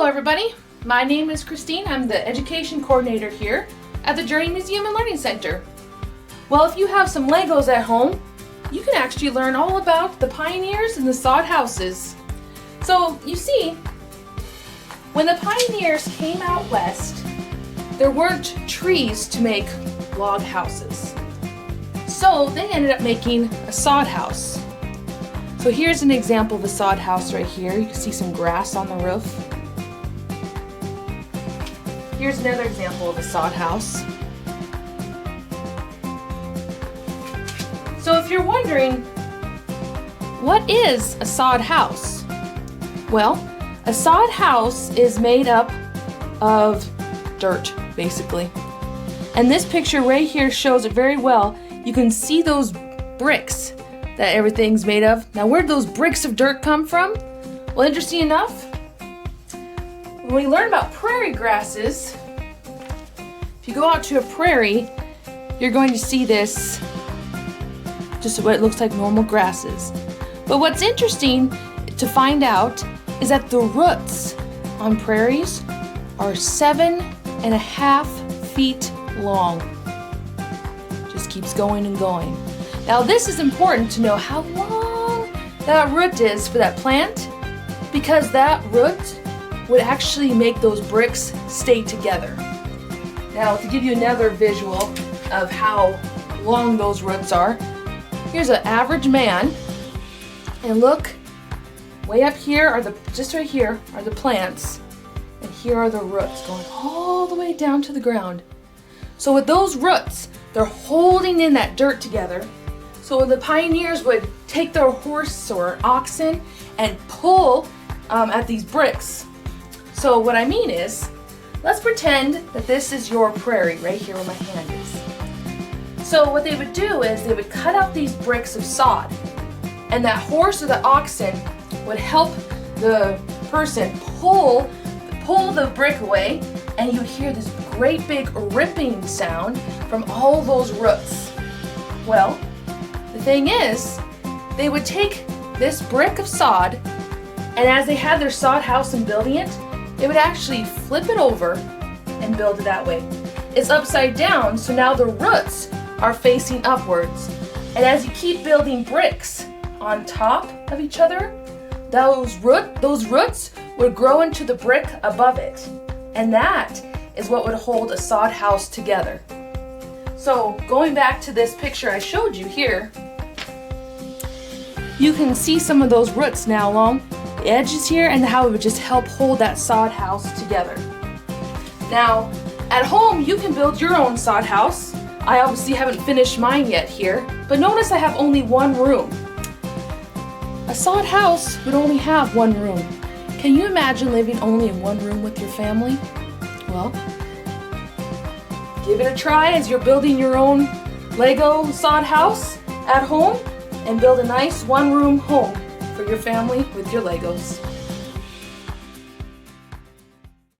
everybody, my name is Christine. I'm the education coordinator here at the Journey Museum and Learning Center. Well, if you have some Legos at home, you can actually learn all about the pioneers and the sod houses. So you see, when the pioneers came out west, there weren't trees to make log houses. So they ended up making a sod house. So here's an example of a sod house right here. You can see some grass on the roof. Here's another example of a sod house. So if you're wondering, what is a sod house? Well, a sod house is made up of dirt, basically. And this picture right here shows it very well. You can see those bricks that everything's made of. Now, where'd those bricks of dirt come from? Well, interesting enough, when we learn about prairie grasses, if you go out to a prairie, you're going to see this, just what it looks like normal grasses. But what's interesting to find out is that the roots on prairies are 7.5 feet long. Just keeps going and going. Now this is important to know how long that root is for that plant, because that root would actually make those bricks stay together. Now, to give you another visual of how long those roots are, here's an average man, and look, way up here are just right here are the plants, and here are the roots going all the way down to the ground. So with those roots, they're holding in that dirt together. So the pioneers would take their horse or oxen and pull at these bricks. So what I mean is, let's pretend that this is your prairie right here where my hand is. So what they would do is they would cut out these bricks of sod, and that horse or the oxen would help the person pull the brick away, and you would hear this great big ripping sound from all those roots. Well, the thing is, they would take this brick of sod, and as they had their sod house and building it, they would actually flip it over and build it that way. It's upside down, so now the roots are facing upwards. And as you keep building bricks on top of each other, those roots would grow into the brick above it. And that is what would hold a sod house together. So going back to this picture I showed you here, you can see some of those roots now along the edges here and how it would just help hold that sod house together. Now, at home you can build your own sod house. I obviously haven't finished mine yet here, but notice I have only one room. A sod house would only have one room. Can you imagine living only in one room with your family? Well, give it a try as you're building your own Lego sod house at home, and build a nice one-room home for your family with your Legos.